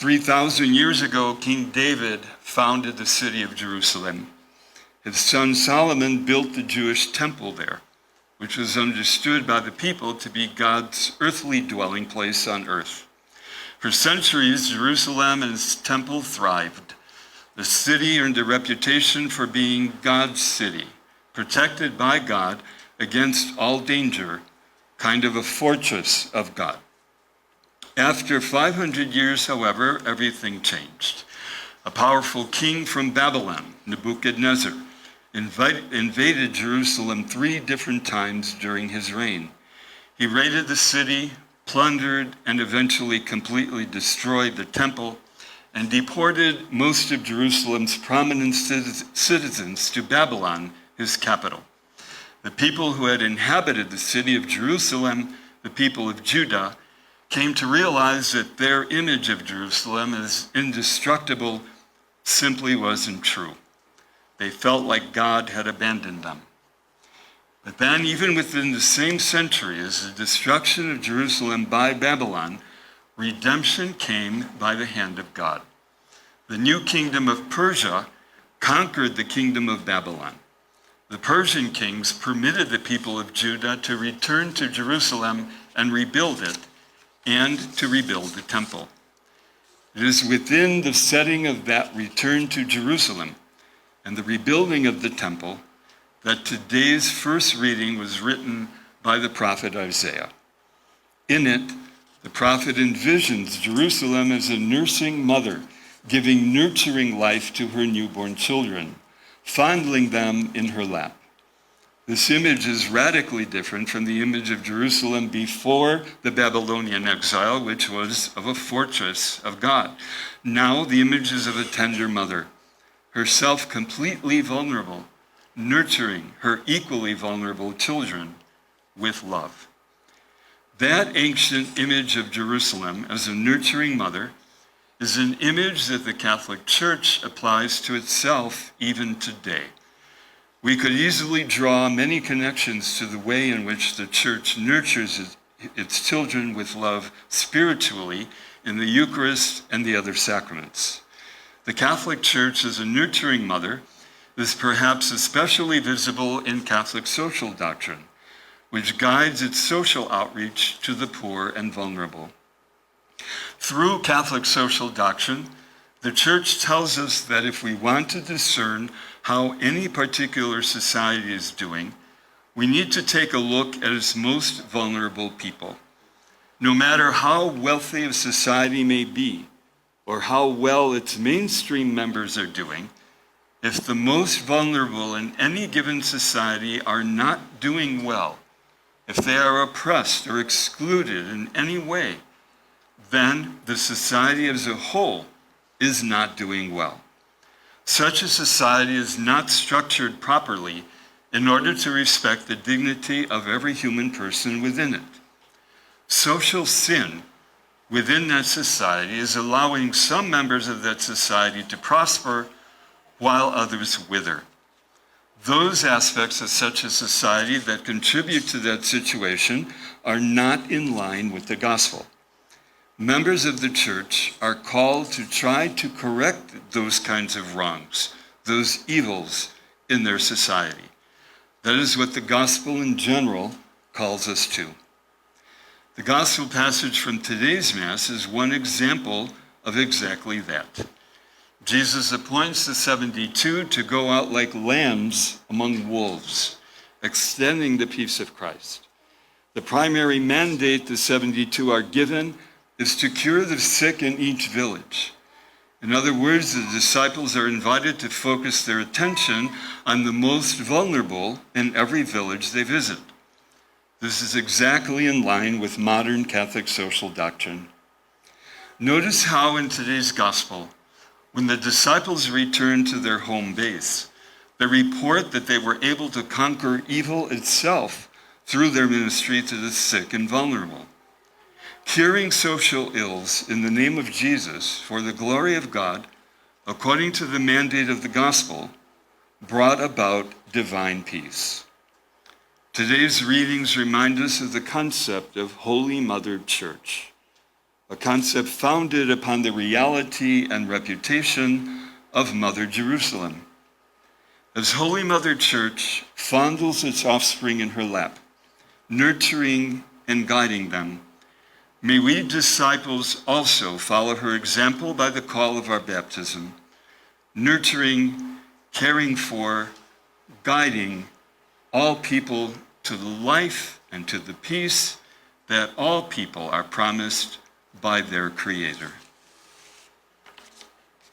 3,000 years ago, King David founded the city of Jerusalem. His son Solomon built the Jewish temple there, which was understood by the people to be God's earthly dwelling place on earth. For centuries, Jerusalem and its temple thrived. The city earned a reputation for being God's city, protected by God against all danger, kind of a fortress of God. After 500 years, however, everything changed. A powerful king from Babylon, Nebuchadnezzar, invaded Jerusalem 3 different times during his reign. He raided the city, plundered, and eventually completely destroyed the temple, and deported most of Jerusalem's prominent citizens to Babylon, his capital. The people who had inhabited the city of Jerusalem, the people of Judah, came to realize that their image of Jerusalem as indestructible simply wasn't true. They felt like God had abandoned them. But then, even within the same century as the destruction of Jerusalem by Babylon, redemption came by the hand of God. The new kingdom of Persia conquered the kingdom of Babylon. The Persian kings permitted the people of Judah to return to Jerusalem and rebuild it, and to rebuild the temple. It is within the setting of that return to Jerusalem and the rebuilding of the temple that today's first reading was written by the prophet Isaiah. In it, the prophet envisions Jerusalem as a nursing mother, giving nurturing life to her newborn children, fondling them in her lap. This image is radically different from the image of Jerusalem before the Babylonian exile, which was of a fortress of God. Now the image is of a tender mother, herself completely vulnerable, nurturing her equally vulnerable children with love. That ancient image of Jerusalem as a nurturing mother is an image that the Catholic Church applies to itself even today. We could easily draw many connections to the way in which the Church nurtures its children with love spiritually in the Eucharist and the other sacraments. The Catholic Church as a nurturing mother is perhaps especially visible in Catholic social doctrine, which guides its social outreach to the poor and vulnerable. Through Catholic social doctrine, the Church tells us that if we want to discern how any particular society is doing, we need to take a look at its most vulnerable people. No matter how wealthy a society may be, or how well its mainstream members are doing, if the most vulnerable in any given society are not doing well, if they are oppressed or excluded in any way, then the society as a whole is not doing well. Such a society is not structured properly in order to respect the dignity of every human person within it. Social sin within that society is allowing some members of that society to prosper while others wither. Those aspects of such a society that contribute to that situation are not in line with the gospel. Members of the Church are called to try to correct those kinds of wrongs, those evils in their society. That is what the gospel in general calls us to. The gospel passage from today's Mass is one example of exactly that. Jesus appoints the 72 to go out like lambs among wolves, extending the peace of Christ. The primary mandate the 72 are given is to cure the sick in each village. In other words, the disciples are invited to focus their attention on the most vulnerable in every village they visit. This is exactly in line with modern Catholic social doctrine. Notice how in today's gospel, when the disciples returned to their home base, they report that they were able to conquer evil itself through their ministry to the sick and vulnerable. Curing social ills in the name of Jesus for the glory of God, according to the mandate of the gospel, brought about divine peace. Today's readings remind us of the concept of Holy Mother Church, a concept founded upon the reality and reputation of Mother Jerusalem. As Holy Mother Church fondles its offspring in her lap, nurturing and guiding them, may we disciples also follow her example by the call of our baptism, nurturing, caring for, guiding all people to the life and to the peace that all people are promised by their Creator.